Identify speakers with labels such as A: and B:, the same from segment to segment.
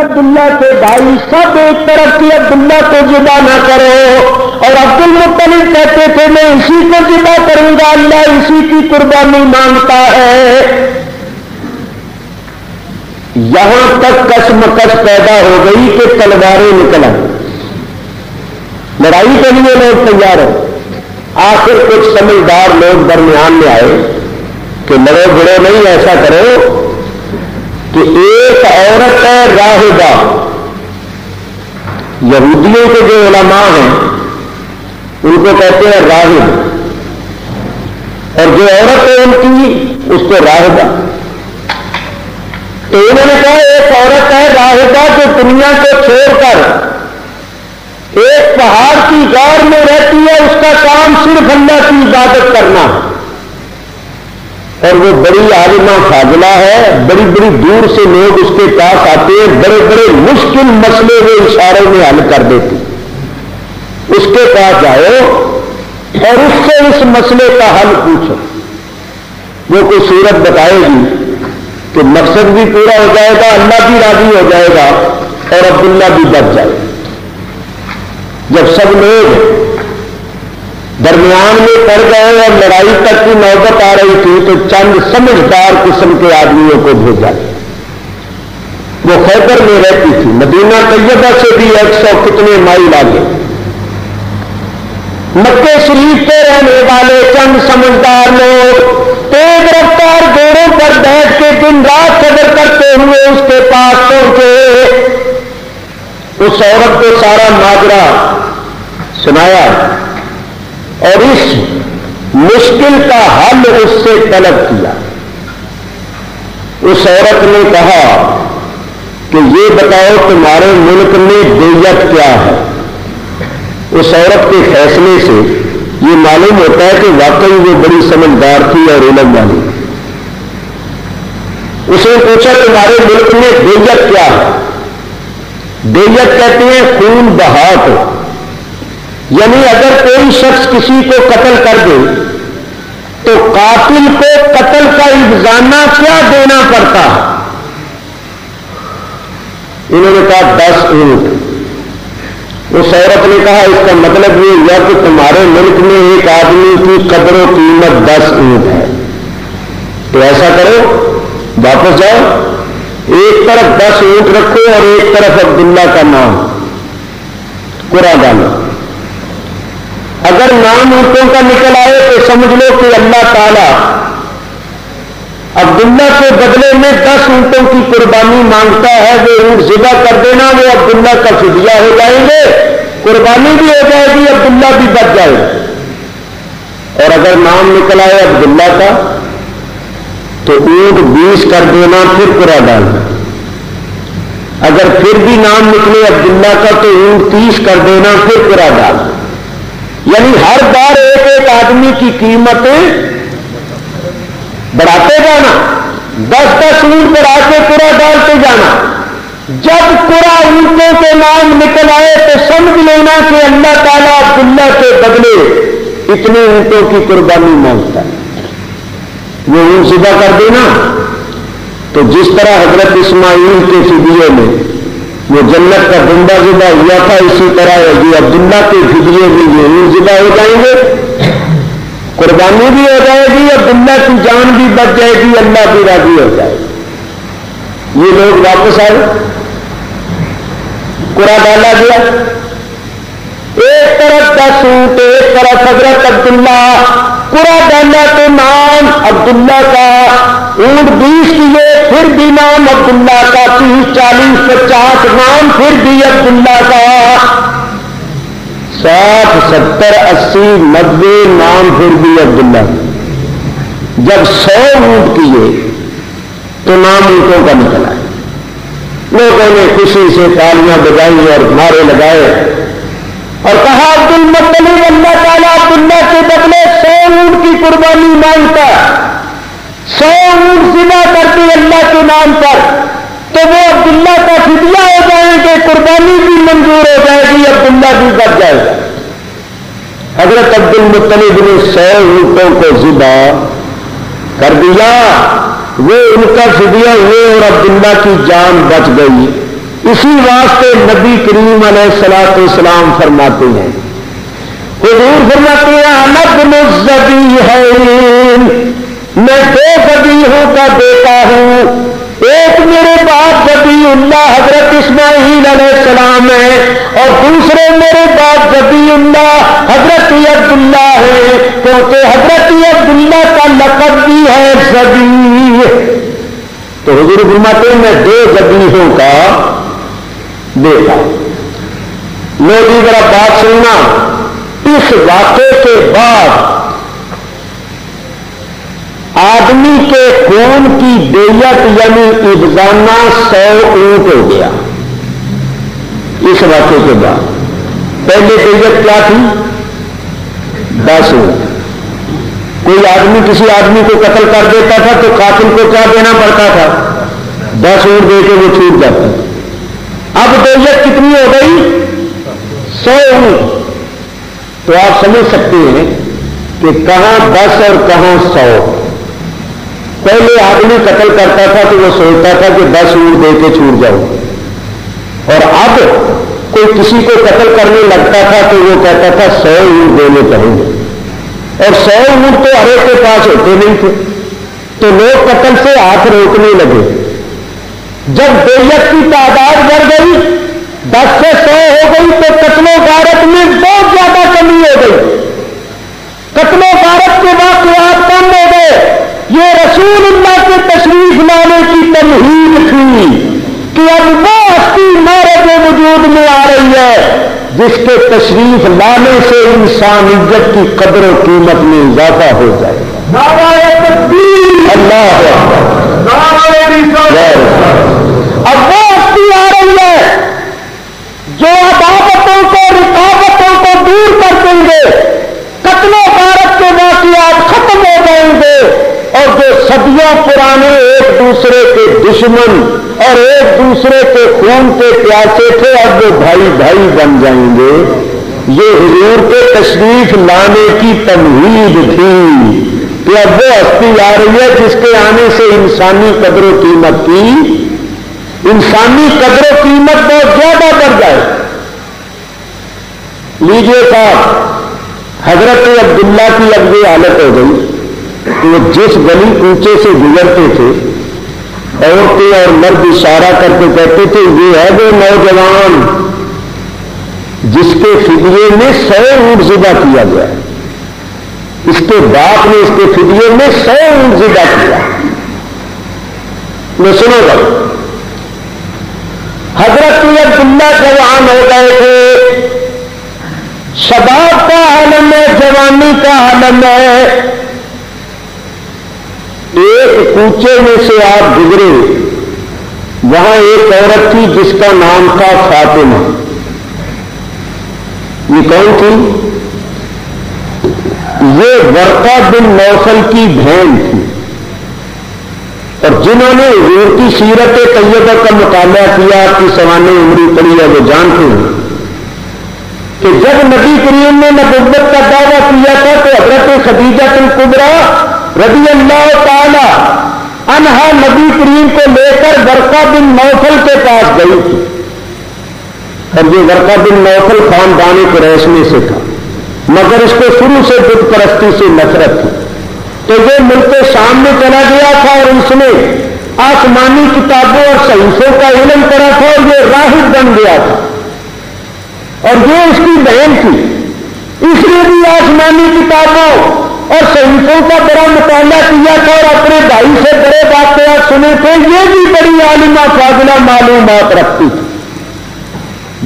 A: عبداللہ کے بھائی سب ایک طرف کی عبداللہ کو ذبح نہ کرو، اور عبد المطلب کہتے تھے میں اسی کو ذبح کروں گا، اللہ اسی کی قربانی مانگتا ہے۔ یہاں تک کشمکش پیدا ہو گئی کہ تلواریں نکل آئی، لڑائی کے لیے لوگ تیار ہو۔ آخر کچھ سمجھدار لوگ درمیان میں آئے کہ لڑو بڑو نہیں، ایسا کرو کہ ایک عورت ہے راہبہ، یہودیوں کے جو علماء ہیں ان کو کہتے ہیں راہب، اور جو عورت ہے ان کی اس کو راہبہ۔ تو انہوں نے کہا ایک عورت ہے راہبہ جو دنیا کو چھوڑ کر ایک پہاڑ کی غار میں رہتی ہے، اس کا کام صرف اللہ کی عبادت کرنا ہے، اور وہ بڑی عالمہ فاضلہ ہے، بڑی بڑی دور سے لوگ اس کے پاس آتے ہیں، بڑے بڑے مشکل مسئلے وہ اشاروں میں حل کر دیتی، اس کے پاس جاؤ اور اس سے اس مسئلے کا حل پوچھو، وہ کوئی صورت بتائے گی کہ مقصد بھی پورا ہو جائے گا، اللہ بھی راضی ہو جائے گا اور عبداللہ بھی بچ جائے گا۔ جب سب لوگ درمیان میں پڑ گئے اور لڑائی تک کی نوبت آ رہی تھی تو چند سمجھدار قسم کے آدمیوں کو بھیجا، وہ خیبر میں رہتی تھی، مدینہ طیبہ سے بھی 100 کتنے مائل آگے، مکے شریف پہ رہنے والے چند سمجھدار لوگ تیز رفتار گھوڑوں پر بیٹھ کے دن رات صبر کرتے ہوئے اس کے پاس پہنچے، اس عورت کو سارا ماجرا سنایا اور اس مشکل کا حل اس سے طلب کیا۔ اس عورت نے کہا کہ یہ بتاؤ تمہارے ملک میں دیت کیا ہے؟ اس عورت کے فیصلے سے یہ معلوم ہوتا ہے کہ واقعی وہ بڑی سمجھدار تھی اور علم والی۔ اس نے پوچھا تمہارے ملک میں دیت کیا ہے؟ دیت کہتے ہیں خون بہا کو، یعنی اگر کوئی شخص کسی کو قتل کر دے تو قاتل کو قتل کا افزانہ کیا دینا پڑتا ہے؟ انہوں نے کہا 10 اونٹ۔ اس عورت نے کہا اس کا مطلب یہ ہوا کہ تمہارے ملک میں ایک آدمی کی قدر و قیمت 10 اونٹ ہے، تو ایسا کرو واپس جاؤ، ایک طرف 10 اونٹ رکھو اور ایک طرف عبداللہ کا نام قرا ڈالو، اگر نام اونٹوں کا نکل آئے تو سمجھ لو کہ اللہ تعالیٰ عبداللہ کے بدلے میں 10 اونٹوں کی قربانی مانگتا ہے، وہ اونٹ ذبح کر دینا، وہ عبداللہ کا فدیہ ہو جائیں گے، قربانی بھی ہو جائے گی، عبداللہ بھی بچ جائے گا۔ اور اگر نام نکل آئے عبداللہ کا تو اونٹ 20 کر دینا، پھر قرا ڈالنا، اگر پھر بھی نام نکلے عبداللہ کا تو اونٹ 30 کر دینا، پھر قرا ڈالنا، یعنی ہر بار ایک ایک آدمی کی قیمت بڑھاتے جانا، 10 اونٹ بڑھا کے قرا ڈالتے جانا۔ جب قرا اونٹوں کے نام نکل آئے تو سمجھ لینا کہ اللہ تعالیٰ عبداللہ کے بدلے اتنے اونٹوں کی قربانی مانگتا ہے، وہ اونٹ ذبح کر دینا۔ تو جس طرح حضرت اسماعیل کے فدیے میں وہ جنت کا بندہ ذبح ہوا تھا، اسی طرح یہ عبداللہ کے فدیے میں یہ اونٹ ذبح ہو جائیں گے، قربانی بھی ہو جائے گی، عبداللہ کی جان بھی بچ جائے گی، اللہ بھی راضی ہو جائے گی۔ یہ لوگ واپس آئے، قرا ڈالا گیا، ایک طرف 10 اونٹ، ایک طرف حضرت عبداللہ، قرا ڈالا تو نام عبداللہ کا، اونٹ 20 کیے پھر بھی نام عبداللہ کا، 30 40 50 نام پھر بھی عبداللہ کا، 60 70 80 90 نام پھر بھی عبداللہ کا۔ جب 100 اونٹ کیے تو نام اونٹوں کا نکلا، لوگوں نے خوشی سے تالیاں بجائی اور نعرے لگائے اور کہا عبد المطلب اللہ تعالیٰ عبداللہ کے بدلے 100 اونٹ کی قربانی مانگتا، 100 اونٹ ذبح کرتے اللہ کے نام پر تو وہ عبداللہ کا فدیہ ہو جائیں گے، قربانی بھی منظور ہو جائے گی، عبداللہ بھی بچ جائے گا۔ حضرت عبد المطلب نے 100 اونٹوں کو ذبح کر دیا، وہ ان کا فدیہ ہوئے اور عبداللہ کی جان بچ گئی۔ اسی واسطے نبی کریم علیہ الصلوۃ والسلام فرماتے ہیں، حضور فرماتے ہیں انا ابن الذبیحین، میں دو ذبیحوں کا بیٹا ہوں، ایک میرے باپ ذبیح اللہ حضرت اسماعیل علیہ السلام ہے، اور دوسرے میرے باپ ذبیح اللہ حضرت عبداللہ ہے، کیونکہ حضرت عبداللہ کا لقب بھی ہے ذبیح۔ تو حضور فرماتے ہیں میں دو ذبیحوں کا بیٹا۔ لوگوں ذرا بات سننا، اس واقعے کے بعد آدمی کے خون کی دیت یعنی ابزانہ 100 اونٹ ہو گیا۔ اس واقعے کے بعد پہلے دیت کیا تھی؟ 10 اونٹ۔ کوئی آدمی کسی آدمی کو قتل کر دیتا تھا تو قاتل کو کیا دینا پڑتا تھا؟ 10 اونٹ دے کے وہ چھوٹ جاتا۔ اب دیت کتنی ہو گئی؟ 100 اونٹ۔ تو آپ سمجھ سکتے ہیں کہ کہاں 10 اور کہاں 100۔ پہلے آدمی قتل کرتا تھا تو وہ سوچتا تھا کہ 10 اونٹ دے کے چھوٹ جاؤ، اور اب کوئی کسی کو قتل کرنے لگتا تھا تو وہ کہتا تھا 100 اونٹ دینے پڑیں گے، اور 100 اونٹ تو ہر ایک کے پاس ہوتے نہیں تھے، تو لوگ قتل سے ہاتھ روکنے لگے۔ جب دیت کی تعداد بڑھ گئی، 10 سے 100 ہو گئی، تو قتل و غارت میں بہت زیادہ کمی ہو گئی، قتل و غارت کے واقعات کم ہو گئے۔ یہ رسول اللہ کے تشریف لانے کی تمہید تھی کہ اب وہ ہستی مارد وجود میں آ رہی ہے جس کے تشریف لانے سے انسانیت کی قدر و قیمت میں اضافہ ہو جائے گا۔ اللہ اب وہ ہستی آ رہی ہے جو عداوتوں کو رکاوٹوں کو دور کر دیں گے، قتل و غارت کے واقعات ختم ہو جائیں گے، اور جو صدیوں پرانے ایک دوسرے کے دشمن اور ایک دوسرے کے خون کے پیاسے تھے اب وہ بھائی بھائی بن جائیں گے۔ یہ حضور کے تشریف لانے کی تمہید تھی کہ اب وہ ہستی آ رہی ہے جس کے آنے سے انسانی قدر و قیمت بہت زیادہ بڑھ جائے۔ لیجیے صاحب، حضرت عبداللہ کی اب یہ حالت ہو گئی کہ وہ جس گلی کوچے سے گزرتے تھے عورتیں اور مرد اشارہ کرتے کہتے تھے یہ ہے وہ نوجوان جس کے فدیے میں 100 اونٹ ذبح کیا گیا، اس کے باپ نے اس کے فدیے میں 100 اونٹ ذبح کیا۔ میں سنو گا، حضرت عبداللہ جوان ہو گئے تھے، شباب کا عالم ہے، جوانی کا عالم ہے۔ ایک کوچے میں سے آپ گزرے، وہاں ایک عورت تھی جس کا نام تھا فاطمہ۔ یہ کون تھی؟ یہ ورقہ بن نوفل کی بہن تھی، اور جنہوں نے حضور کی سیرت طیبہ کا مطالعہ کیا، آپ کی سوانح عمری پڑھی ہے، وہ جانتے ہیں کہ جب نبی کریم نے نبوت کا دعویٰ کیا تھا تو حضرت خدیجہ الکبریٰ رضی اللہ تعالی عنہا نبی کریم کو لے کر ورقہ بن نوفل کے پاس گئی تھی، اور یہ ورقہ بن نوفل خاندان قریش میں سے تھا، مگر اس کو شروع سے بت پرستی سے نفرت تھی، تو یہ ملک شام میں چلا گیا تھا اور اس نے آسمانی کتابوں اور صحیفوں کا علم کرا تھا اور یہ راہب بن گیا تھا، اور یہ اس کی بہن تھی، اس نے بھی آسمانی کتابوں اور صحیفوں کا بڑا مطالعہ کیا تھا اور اپنے بھائی سے بڑے واقعات سنے تھے، یہ بھی بڑی عالمہ فاضلہ معلومات رکھتی تھی،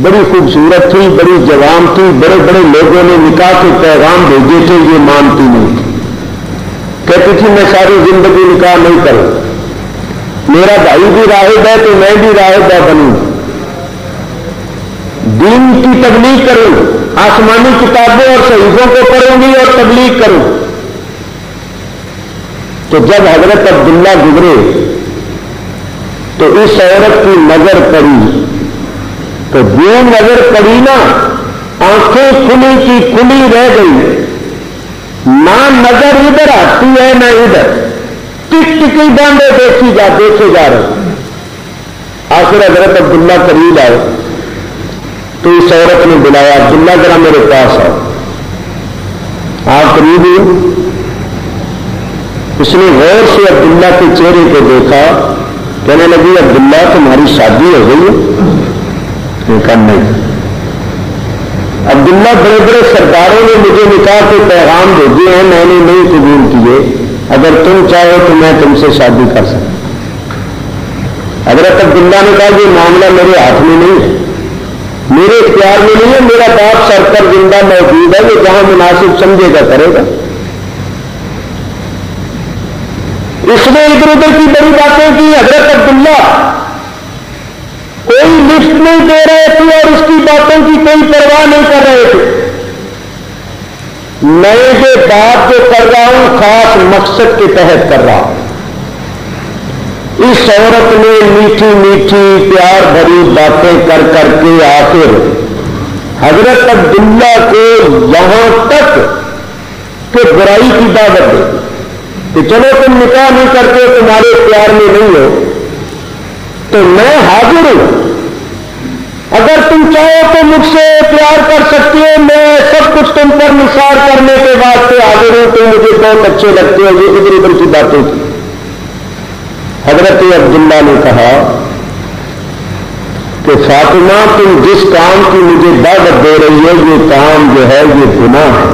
A: بڑی خوبصورت تھی، بڑی جوان تھی، بڑے بڑے لوگوں نے نکاح کے پیغام بھیجے تھے، یہ مانتی نہیں تھی، کہتی تھی میں ساری زندگی نکاح نہیں کروں، میرا بھائی بھی راہب ہے تو میں بھی راہبہ بنوں، دین کی تبلیغ کروں، آسمانی کتابوں اور صحیفوں کو پڑھوں گی اور تبلیغ کروں۔ تو جب حضرت عبداللہ گزرے تو اس عورت کی نظر پڑی، تو جو نظر پڑی نا آنکھیں کھلی کی کھلی رہ گئی، نہ نظر ادھر آتی ہے نہ ادھر، ٹک ٹکی باندھے دیکھے جا رہے، آخر حضرت عبداللہ قریب آئے تو اس عورت نے بلایا، عبداللہ ذرا میرے پاس آؤ۔ آپ قریب ہوئے، اس نے غور سے عبداللہ کے چہرے کو دیکھا، کہنے لگی عبداللہ تمہاری شادی ہو گئی ہے؟ کہا نہیں۔ عبداللہ بڑے بڑے سرداروں نے مجھے نکاح کے پیغام بھیجے ہیں، میں نے نہیں قبول کیے، اگر تم چاہو تو میں تم سے شادی کر سکتا۔ حضرت عبداللہ نے کہا یہ معاملہ میرے ہاتھ میں نہیں ہے، میرے اختیار میں نہیں ہے، میرا باپ سر پر زندہ موجود ہے، وہ جہاں مناسب سمجھے گا کرے گا۔ اس نے ادھر ادھر کی بڑی باتیں کی۔ حضرت عبداللہ کوئی لفٹ نہیں دے رہے تھے اور اس کی باتوں کی کوئی پرواہ نہیں کر رہے تھے۔ میں یہ بات جو کر رہا ہوں خاص مقصد کے تحت کر رہا ہوں۔ اس عورت نے میٹھی میٹھی پیار بھری باتیں کر کر کے آخر حضرت عبداللہ کو یہاں تک کہ برائی کی دعوت دی کہ چلو تم نکاح نہیں کرتے، تمہارے پیار میں نہیں ہو تو میں حاضر ہوں، اگر تم چاہو تو مجھ سے پیار کر سکتی ہو، میں سب کچھ تم پر نثار کرنے کے واسطے حاضر ہوں، تم مجھے بہت اچھے لگتے ہو۔ یہ ادھر ادھر کی باتیں کی۔ حضرت عبداللہ نے کہا کہ فاطمہ تم جس کام کی مجھے دعوت دے رہی ہے یہ کام جو ہے یہ گناہ ہے،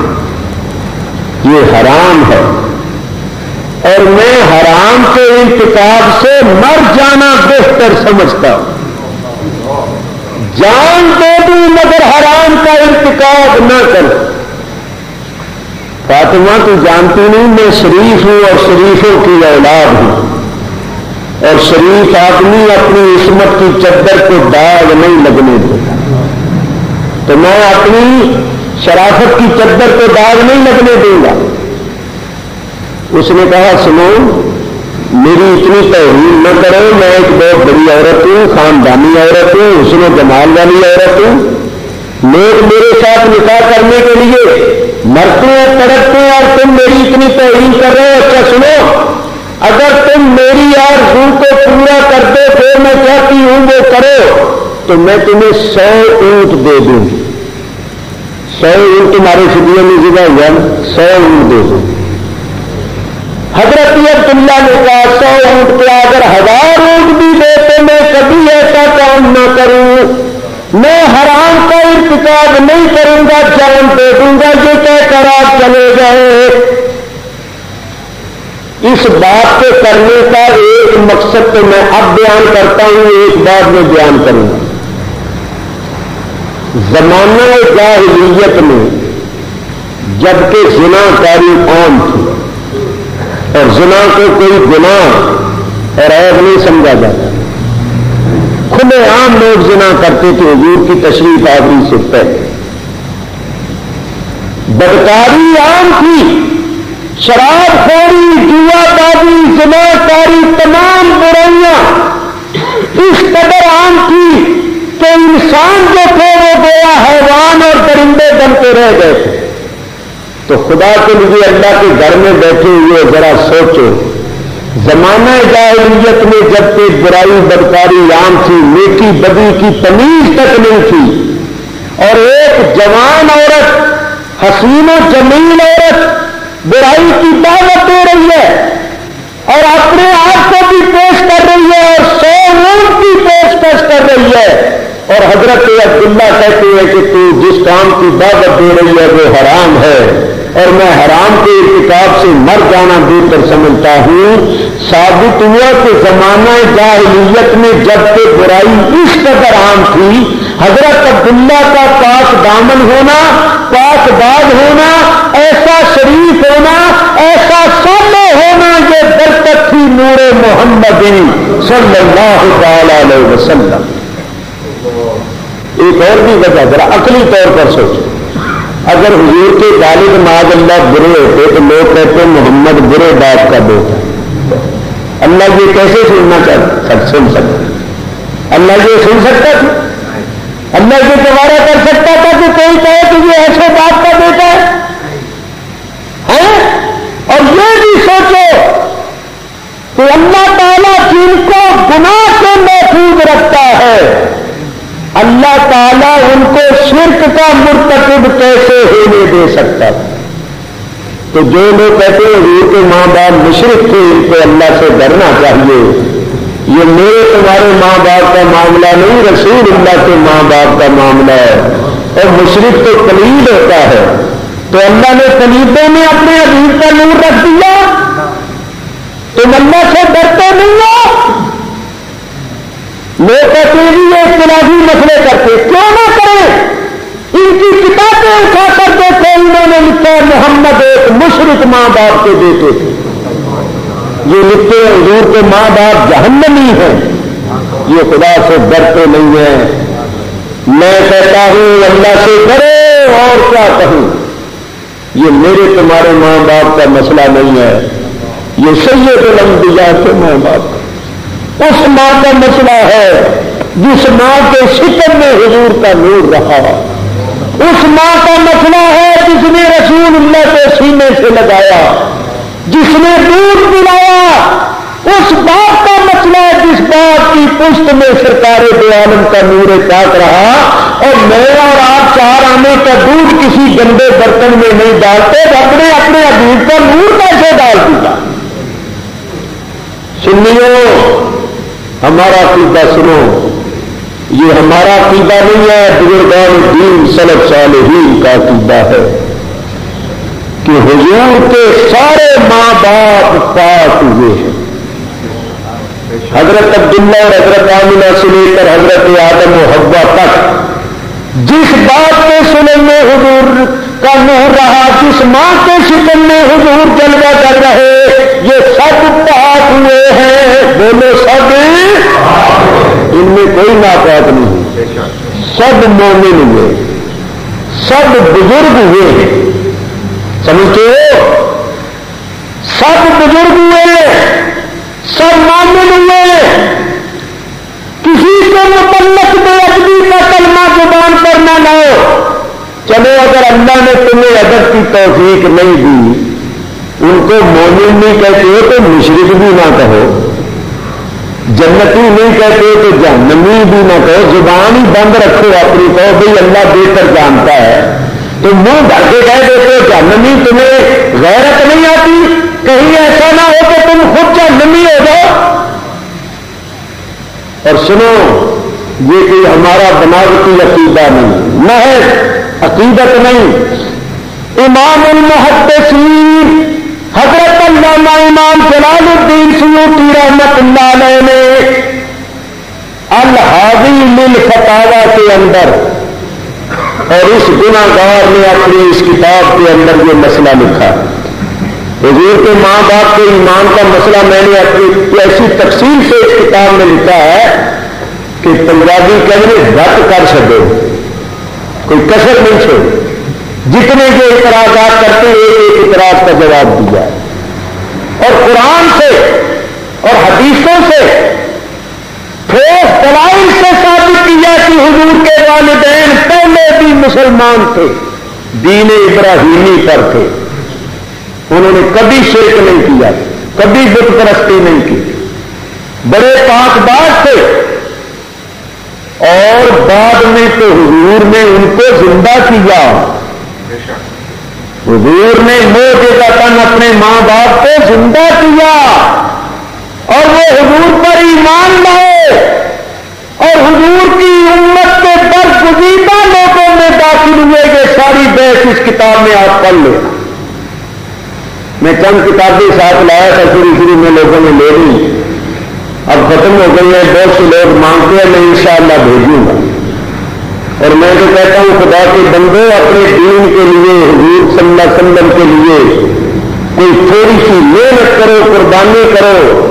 A: یہ حرام ہے، اور میں حرام کے ارتکاب سے مر جانا بہتر سمجھتا ہوں۔ جان دے دوں مگر حرام کا ارتکاب نہ کروں۔ فاطمہ تو جانتی نہیں میں شریف ہوں اور شریفوں کی اولاد ہوں، اور شریف آدمی اپنی عصمت کی چادر کو داغ نہیں لگنے دیتا، تو میں اپنی شرافت کی چادر کو داغ نہیں لگنے دوں گا۔ اس نے کہا سنو میری اتنی توہین نہ کرو، میں ایک بہت بڑی عورت ہوں، خاندانی عورت ہوں، حسن و جمال والی عورت ہوں، لوگ میرے ساتھ نکاح کرنے کے لیے مرتے ہیں تڑپتے ہیں اور تم میری اتنی توہین کر رہے ہو۔ اچھا سنو، اگر تم میری آرزو کو پورا کر دو پھر میں چاہتی ہوں وہ کرو تو میں تمہیں 100 اونٹ دے دوں، 100 اونٹ تمہارے فدیے میں جگہ ہوا، 100 اونٹ دے دوں۔ حضرت عبداللہ نے کہا 100 اونٹ پہ اگر 1000 اونٹ بھی دے تو میں کبھی ایسا کام نہ کروں، میں حرام کا ارتکاب نہیں کروں گا، جان دے دوں گا۔ یہ کہہ کر آپ چلے گئے۔ اس بات کے کرنے کا ایک مقصد تو میں اب بیان کرتا ہوں، ایک بات میں بیان کروں گا۔ زمانہ جاہلیت میں جبکہ زنا کاری عام تھی اور زنا کو کوئی گناہ اور عیب نہیں سمجھا جاتا، کھلے عام لوگ زنا کرتے تھے حضور کی تشریف آوری سے پہلے، بدکاری عام تھی، شراب خوری، جوا بازی، زنا کاری، تمام برائیاں اس قدر عام تھی کہ انسان جو تھے وہ گویا حیوان اور درندے بنتے رہ گئے تھے۔ تو خدا کے لیے اللہ کے گھر میں بیٹھے ہوئے ذرا سوچو، زمانہ جاہلیت میں جب کہ برائی بدکاری عام تھی، نیکی بدی کی تمیز تک نہیں تھی، اور ایک جوان عورت، حسین و جمیل عورت برائی کی دعوت دے رہی ہے اور اپنے آپ کو بھی پیش کر رہی ہے اور 100 اونٹ کی پیشکش کر رہی ہے، اور حضرت عبداللہ کہتے ہیں کہ تو جس کام کی دعوت دے رہی ہے وہ حرام ہے اور میں حرام کے ارتکاب سے مر جانا بہتر سمجھتا ہوں۔ ثابت ہوا کہ زمانہ جاہلیت میں جب کہ برائی اس قدر عام تھی، حضرت عبداللہ کا پاک دامن ہونا، پاک باز ہونا، ایسا شریف ہونا، ایسا صالح ہونا، یہ برکت تھی نور محمد صلی اللہ تعالی علیہ وسلم۔ ایک اور بھی وجہ ذرا عقلی طور پر سوچو، اگر حضور کے والد معاذ اللہ برے ہوتے تو لوگ کہتے محمد برے باپ کا بیٹا، اللہ یہ کیسے سن سکتا؟ اللہ یہ سن سکتا تھا؟ اللہ یہ گوارا کر سکتا تھا کہ کوئی کہے کہ یہ ایسے باپ کا بیٹا ہے؟ اور یہ بھی سوچو کہ اللہ تعالیٰ جن کو گناہ سے محفوظ رکھتا ہے، اللہ تعالیٰ ان کو شرک کا مرتکب کیسے ہونے دے سکتا؟ تو جو لوگ کہتے ہیں حضور کے ماں باپ مشرک تھے، ان کو اللہ سے ڈرنا چاہیے، یہ میرے تمہارے ماں باپ کا معاملہ نہیں، رسول اللہ کے ماں باپ کا معاملہ ہے، اور مشرک تو قلیل ہوتا ہے، تو اللہ نے قلیبوں میں اپنے حبیب کا نور رکھ دیا، تم اللہ سے ڈرتے نہیں ہو؟ لوگ کہتے ہیں یہ اختلافی مسئلے کرتے، کیوں نہ کریں؟ ان کی کتابیں اٹھا کر دیکھو، انہوں نے لکھا محمد ایک مشرک ماں باپ کے بیٹے تھے، یہ لکھتے ہیں حضور کے ماں باپ جہنمی ہیں، یہ خدا سے ڈرتے نہیں ہیں۔ میں کہتا ہوں اللہ سے ڈرو، اور کیا کہوں، یہ میرے تمہارے ماں باپ کا مسئلہ نہیں ہے، یہ سید الانبیاء کے ماں باپ کا، اس ماں کا مسئلہ ہے جس ماں کے شکم میں حضور کا نور رہا، اس ماں کا مسئلہ ہے جس نے رسول اللہ کو سینے سے لگایا، جس نے دودھ پلایا، اس باپ کا مسئلہ ہے جس باپ کی پشت میں سرکار دو عالم کا نور پاک رہا، اور میں اور آپ 4 آنے کا دودھ کسی گندے برتن میں نہیں ڈالتے، اپنے اپنے حبیب کا نور کیسے ڈال دیا؟ سنیو، ہمارا عقیدہ سنو، یہ ہمارا عقیدہ نہیں ہے، بزرگان دین سلف صالحین کا عقیدہ ہے کہ حضور کے سارے ماں باپ پاک ہوئے ہیں، حضرت عبداللہ اور حضرت آمنہ سے لے کر حضرت آدم و حوا تک جس باپ کے سنن میں حضور کا نور رہا، جس ماں کے شکم میں حضور جلوہ کر رہے، یہ سب پاک ہوئے ہیں، بولو سب، ان میں کوئی ناپاک نہیں، سب مومن ہوئے، سب بزرگ ہوئے ہیں، سمجھتے ہو؟ سب بزرگ ہوئے، سب مومن ہوئے، کسی کے متعلق بے ادبی کا کلمہ زبان پر نہ لاؤ۔ چلو اگر اللہ نے تمہیں ادب کی توفیق نہیں دی، ان کو مومن نہیں کہتے ہو تو مشرک بھی نہ کہو، جنتی نہیں کہتے تو جہنمی بھی نہ کہو، زبان ہی بند رکھو اپنی، کہو بھئی اللہ بہتر جانتا ہے، تو منہ بھر کے کہہ دیتے ہو جہنمی، تمہیں غیرت نہیں آتی؟ کہیں ایسا نہ ہو کہ تم خود جہنمی ہو جاؤ۔ اور سنو، یہ کوئی ہمارا بناوٹی عقیدہ نہیں، محض عقیدت نہیں، امام المحدثین حضرت علامہ امام جلال الدین سیوطی رحمت اللہ علیہ نے الحاوی للفتاوی کے اندر، اور اس گناہگار نے اپنی اس کتاب کے اندر یہ مسئلہ لکھا، حضور کے ماں باپ کے ایمان کا مسئلہ میں نے اپنی ایسی تفصیل سے اس کتاب میں لکھا ہے کہ پنجابی کہنے رد کر سکے، کوئی کسر نہیں چھوڑ، جتنے جو اعتراضات کرتے ایک اعتراض کا جواب دیا، اور قرآن سے اور حدیثوں سے ٹھوس دلائل سے ثابت کیا کہ حضور کے والدین پہلے بھی مسلمان تھے، دین ابراہیمی پر تھے، انہوں نے کبھی شرک نہیں کیا، کبھی بت پرستی نہیں کی، بڑے پاک باز تھے، اور بعد میں تو حضور نے ان کو زندہ کیا، حضور نے معجزتاً اپنے ماں باپ کو زندہ کیا، اور وہ حضور پر ایمان لائے، اور حضور کی امت کے برگزیدہ لوگوں میں داخل ہوئے۔ یہ ساری بحث اس کتاب میں آپ پڑھ لیں، میں چند کتابیں ساتھ لایا تھا، شروع میں لوگوں نے لے لی، اب ختم ہو گئی ہے، بہت سے لوگ مانگتے ہیں، میں انشاءاللہ بھیجوں گا، اور میں تو کہتا ہوں خدا کے بندے اپنے دین کے لیے، حضور صلی اللہ علیہ وسلم کے لیے کوئی تھوڑی سی محنت کرو، قربانی کرو۔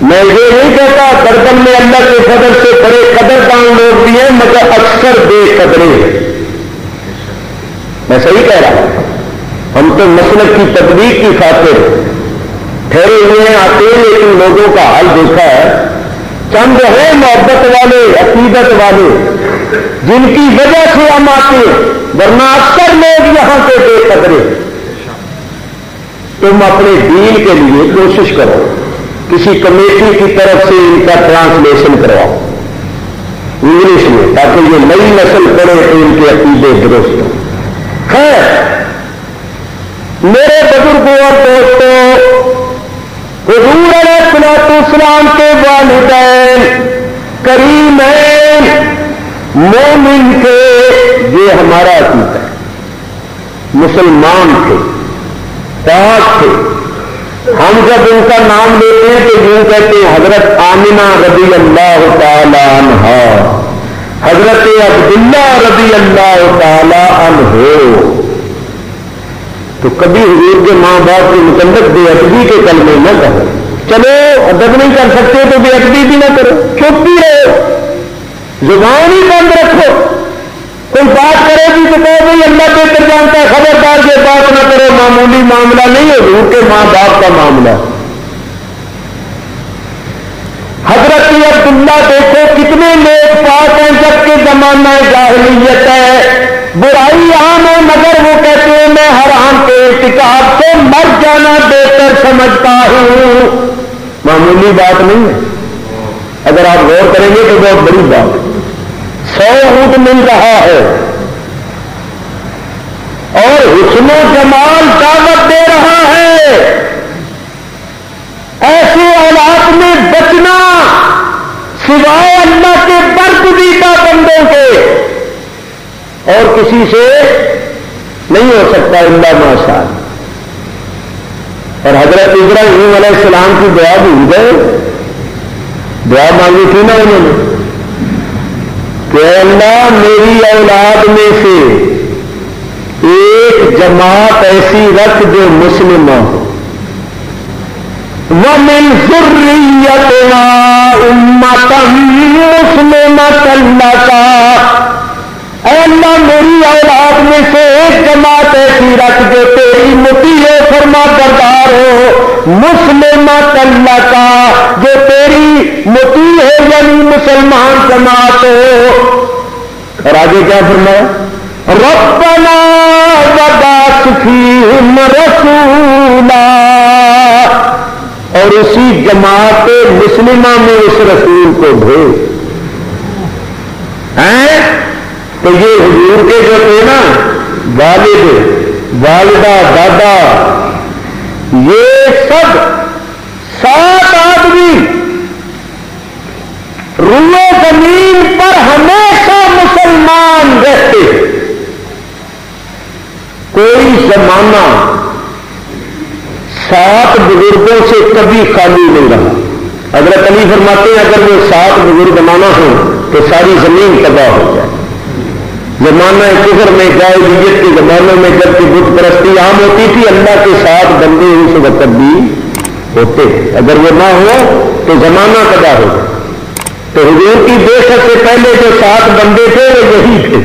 A: میں یہ نہیں کہتا گردن میں اللہ کے فضل سے بڑے قدردان لوگ بھی ہیں، مگر اکثر بے قدرے ہیں، میں صحیح کہہ رہا ہوں، ہم تو مسلک کی تبلیغ کی خاطر ٹھہرے ہوئے ہیں، آتے ہیں، لیکن لوگوں کا حال دیکھا ہے، چند ہیں محبت والے، عقیدت والے، جن کی وجہ سے ہم آتے ہیں، ورنہ اکثر لوگ یہاں کے بے قدرے۔ تم اپنے دین کے لیے کوشش کرو، کسی کمیٹی کی طرف سے ان کا ٹرانسلیشن کرواؤ، انگلش میں، تاکہ یہ نئی نسل پڑھے تو ان کے عقیدے درست ہوں۔ خیر میرے بزرگوں اور دوستوں، حضور علیہ الصلوۃ والسلام کے والدین کریمین مومن تھے، یہ ہمارا عقیدہ ہے، مسلمان تھے، پاک تھے۔ ہم جب ان کا نام لیتے ہیں تو یوں کہتے ہیں حضرت آمنہ رضی اللہ تعالی عنہا، حضرت عبداللہ رضی اللہ تعالی عنہ۔ تو کبھی حضور کے ماں باپ کے متعلق بے ادبی کے کلمے نہ کرو۔ چلو ادب نہیں کر سکتے تو بے ادبی بھی نہ کرو، چپ ہی رہو، زبان ہی بند رکھو۔ کوئی بات کرے گی تو کہو بھائی اللہ بہتر جانتا ہے، خبردار یہ بات نہ کرو، معمولی معاملہ نہیں ہے، حضور کے ماں باپ کا معاملہ۔ حضرت عبداللہ دیکھو کتنے نیک پاک ہیں، جبکہ زمانہ جاہلیت ہے، برائی عام ہے، مگر وہ کہتے ہیں میں حرام کے ارتکاب سے مر جانا بہتر سمجھتا ہوں۔ معمولی بات نہیں ہے، اگر آپ غور کریں گے تو بہت بڑی بات ہے۔ 100 اونٹ مل رہا ہے اور حسن و جمال دعوت دے رہا ہے، ایسے حالات میں بچنا سوائے اللہ کے برگزیدہ بندوں کے اور کسی سے نہیں ہو سکتا الا ماشاء اللہ۔ اور حضرت ابراہیم علیہ السلام کی دعا بھول گئے، دعا مانگی تھی نا انہوں نے کہ اللہ میری اولاد میں سے ایک جماعت ایسی رکھ جو مسلمہ ہو، وَمِن ذُرِّيَّتِنَا أُمَّةً مُسْلِمَةً لَكَ، اے اللہ میری اولاد میں سے ایک جماعت ایسی رکھ جو تیری مطیع فرما بردار ہو، مسلمۃ اللہ کا جو تیری مطیع ہے یعنی مسلمان جماعت ہو۔ اور آگے کیا فرمایا؟ ربنا وبعث فیہم رسولا، اور اسی جماعت مسلمہ میں اس رسول کو بھیج۔ تو یہ حضور کے جو تھے نا والد والدہ دادا، یہ سب 7 آدمی روئے زمین پر ہمیشہ مسلمان رہتے، کوئی زمانہ 7 بزرگوں سے کبھی خالی نہیں رہا۔ حضرت علی فرماتے ہیں اگر وہ 7 بزرگ نہ ہوں تو ساری زمین تباہ ہو جائے۔ زمانہ کفر میں جاہلیت کے زمانوں میں جب کہ بت پرستی عام ہوتی تھی، اللہ کے 7 بندے اس وقت بھی ہوتے، اگر وہ نہ ہو تو زمانہ تباہ ہو جائے۔ تو حضور کی بعثت سے پہلے جو 7 بندے تھے وہ یہی تھے،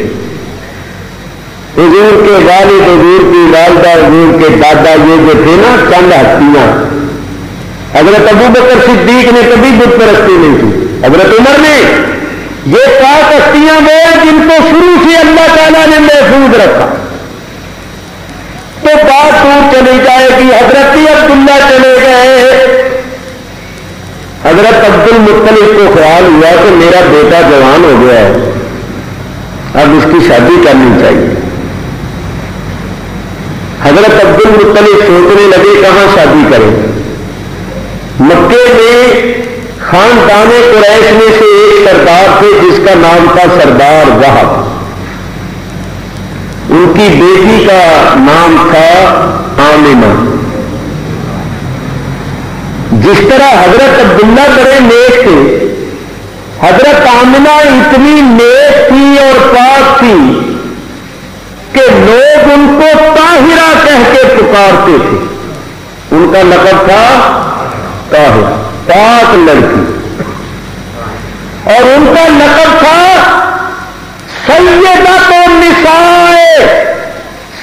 A: حضور کے والد، حضور کی والدہ، حضور کے دادا، یہ جو تھے نا چند ہستیاں۔ حضرت ابوبکر صدیق نے کبھی بت پرستی نہیں کی، حضرت عمر نے، یہ 5 ہستیاں وہ جن کو شروع سے اللہ تعالیٰ نے محفوظ رکھا۔ تو بات دور چلی جائے گی، حضرت عبداللہ چلے گئے، حضرت عبد المطلب کو خیال ہوا کہ میرا بیٹا جوان ہو گیا ہے، اب اس کی شادی کرنی چاہیے۔ حضرت عبد المطلب سوچنے لگے کہاں شادی کریں۔ مکے میں خاندان قریش میں سے ایک سردار تھے جس کا نام تھا سردار وہب، ان کی بیٹی کا نام تھا آمنہ۔ جس طرح حضرت عبداللہ بڑے نیک تھے، حضرت آمنہ اتنی نیک تھی اور پاک تھی کہ لوگ ان کو طاہرہ کہہ کے پکارتے تھے، ان کا لقب تھا طاہرہ، پاک لڑکی، اور ان کا لقب تھا سیدۃ النساء،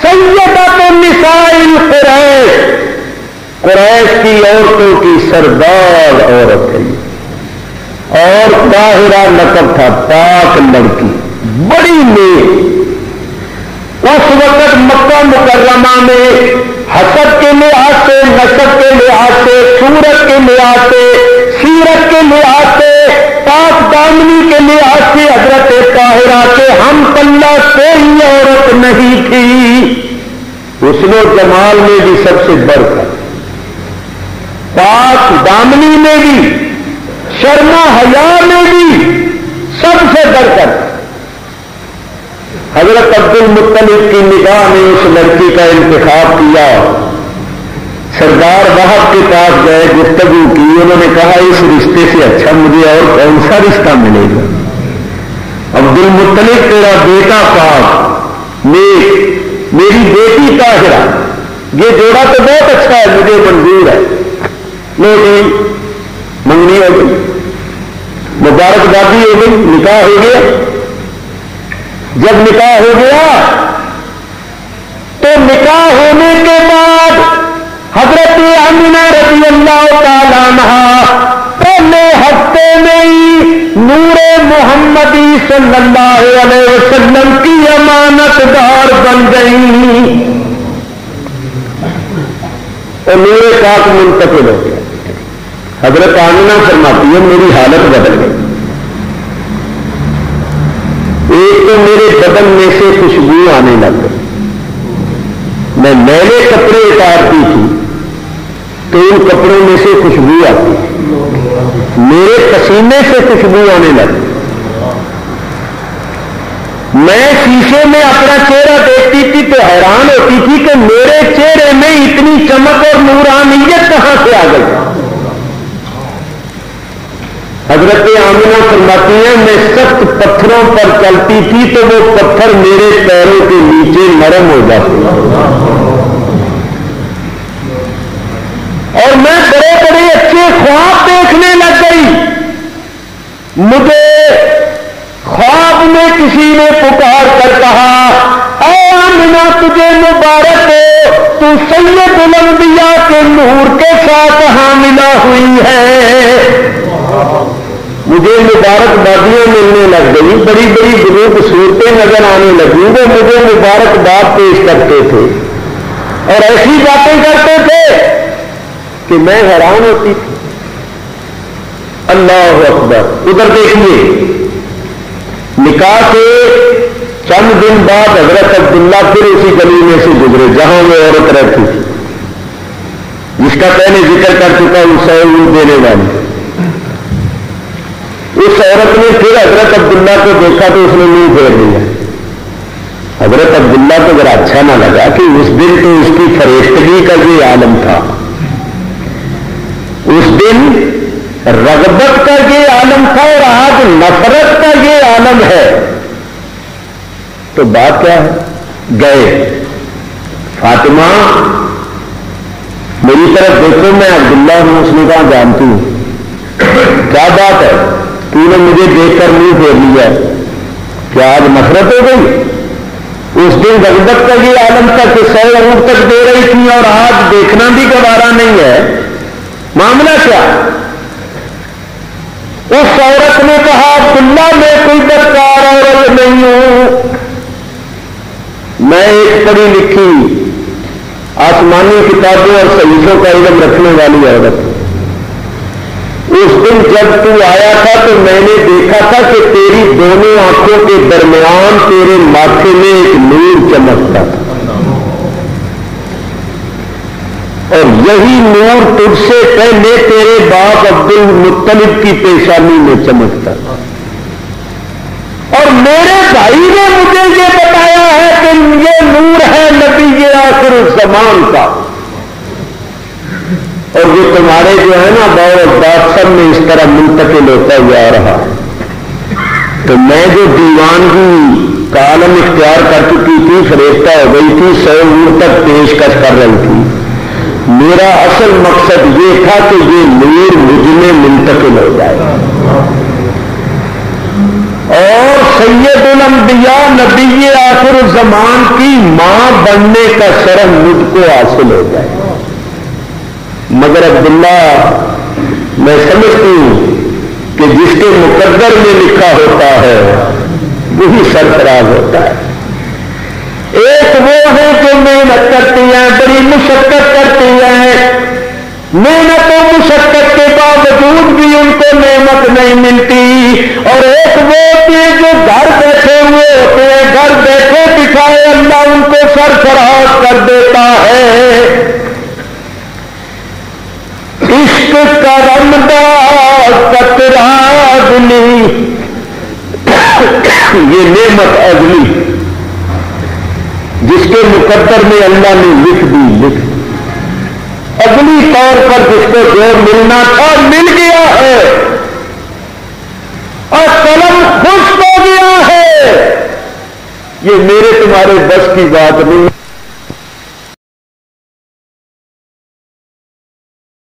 A: سیدۃ النساء القریش، قریش کی عورتوں کی سردار عورت ہے، اور طاہرہ لقب تھا، پاک لڑکی، بڑی نیک۔ اس وقت مکہ مکرمہ میں حسب کے لحاظ سے، نسب کے لحاظ سے، صورت کے لحاظ سے، سیرت کے لحاظ سے، پاک دامنی کے لحاظ سے حضرت نہیں تھی، حسن و جمال میں بھی سب سے بڑھ کر، پاک دامنی میں بھی، شرم و حیا میں بھی سب سے بڑھ کر حضرت عبد المطلب کی نگاہ نے اس لڑکی کا انتخاب کیا۔ سردار وہب کے پاس گئے، گفتگو کی، انہوں نے کہا اس رشتے سے اچھا مجھے اور کون سا رشتہ ملے گا؟ عبد المطلب تیرا بیٹا پاک، میری بیٹی طاہرہ، یہ جوڑا تو بہت اچھا ہے، مجھے منظور ہے۔ لو گئی، منگنی ہو گئی، مبارکبادی ہو گئی، نکاح ہو گیا۔ جب نکاح ہو گیا تو نکاح ہونے کے بعد حضرت آمنہ رضی اللہ تعالیٰ عنہا پہلے ہفتے میں ہی نور محمدی صلی اللہ علیہ وسلم کی امانت دار بن گئی اور نور پاک منتقل ہو گیا۔ حضرت آمنہ فرماتی ہے میری حالت بدل گئی، ایک تو میرے بدن میں سے خوشبو آنے لگ گئی، میں میلے کپڑے اتارتی تھی تو ان کپڑوں میں سے خوشبو آتی تھی، میرے پسینے سے خوشبو آنے لگی، میں شیشے میں اپنا چہرہ دیکھتی تھی تو حیران ہوتی تھی کہ میرے چہرے میں اتنی چمک اور نورانیت کہاں سے آ گئی۔ حضرت آمنہ فرماتی ہیں میں سخت پتھروں پر چلتی تھی تو وہ پتھر میرے پیروں کے نیچے نرم ہو جاتے اور میں بڑے بڑے اچھے خواب دیکھنے لگ گئی۔ مجھے خواب میں کسی نے پکار کر کہا اے آمنہ تجھے مبارک ہو، تو سید الانبیاء کے نور کے ساتھ حاملہ ہوئی ہے۔ مجھے مبارک بادیاں ملنے لگ گئی، بڑی بڑی بزرگ صورتیں نظر آنے لگی، وہ مجھے مبارک باد پیش کرتے تھے اور ایسی باتیں کرتے تھے کہ میں حیران ہوتی تھی۔ اللہ اکبر۔ ادھر دیکھیے نکاح کے چند دن بعد حضرت عبداللہ پھر اسی گلی میں سے گزرے جہاں وہ عورت رہتی تھی جس کا پہلے ذکر کر چکا ہوں، سعود دینے والی۔ اس عورت نے پھر حضرت عبداللہ کو دیکھا تو اس نے منہ پھیر دیا۔ حضرت عبداللہ کو ذرا اچھا نہ لگا کہ اس دن تو اس کی فریفتگی کا یہ عالم تھا، اس دن رغبت کا یہ عالم تھا اور آج نفرت کا یہ عالم ہے۔ تو بات کیا ہے؟ گئے فاطمہ میری طرف دیکھو، میں عبداللہ ہوں۔ اس نے کہا جانتی ہوں، کیا بات ہے؟ تو نے مجھے دیکھ کر منہ پھیر لیا، کیا آج نفرت ہو گئی؟ اس دن رغبت کا یہ عالم تھا کہ 100 اونٹ تک دے رہی تھی اور آج دیکھنا بھی گوارا نہیں ہے، معاملہ کیا؟ اس عورت نے کہا عبداللہ میں کوئی بدکار عورت نہیں ہوں، میں ایک پڑھی لکھی آسمانی کتابوں اور صحیفوں کا علم رکھنے والی عورت۔ اس دن جب تو آیا تھا تو میں نے دیکھا تھا کہ تیری دونوں آنکھوں کے درمیان تیرے ماتھے میں ایک نور چمکتا تھا اور یہی نور تجھ سے پہلے تیرے باپ عبد المطلب کی پیشانی میں چمکتا تھا، اور میرے بھائی نے مجھے یہ بتایا ہے کہ یہ نور ہے نبی آخر الزمان کا، اور یہ تمہارے جو ہے نا بہت بات سب میں اس طرح منتقل ہوتا جا رہا۔ تو میں جو دیوانگی کا عالم اختیار کر چکی تھی، فریفتہ ہو گئی تھی، 100 اونٹ تک پیشکش کر رہی تھی، میرا اصل مقصد یہ تھا کہ یہ نور مجھ میں منتقل ہو جائے اور سید الانبیاء نبی آخر الزمان کی ماں بننے کا شرف مجھ کو حاصل ہو جائے۔ مگر عبداللہ میں سمجھتی ہوں کہ جس کے مقدر میں لکھا ہوتا ہے وہی سرفراز ہوتا ہے۔ ایک وہ ہے جو محنت کرتی ہیں، بڑی مشقت کرتی ہیں، محنت و مشقت کے باوجود بھی ان کو نعمت نہیں ملتی، اور ایک وہ ہوتی ہے جو گھر بیٹھے ہوئے ہوتے ہیں، گھر بیٹھے بٹھائے اللہ ازلی، یہ نعمت ازلی جس کے مقدر میں اللہ نے لکھ دی، ازلی طور پر جس کو جو ملنا تھا مل گیا ہے، اور قلم خوش ہو گیا ہے۔ یہ میرے تمہارے بس کی بات نہیں۔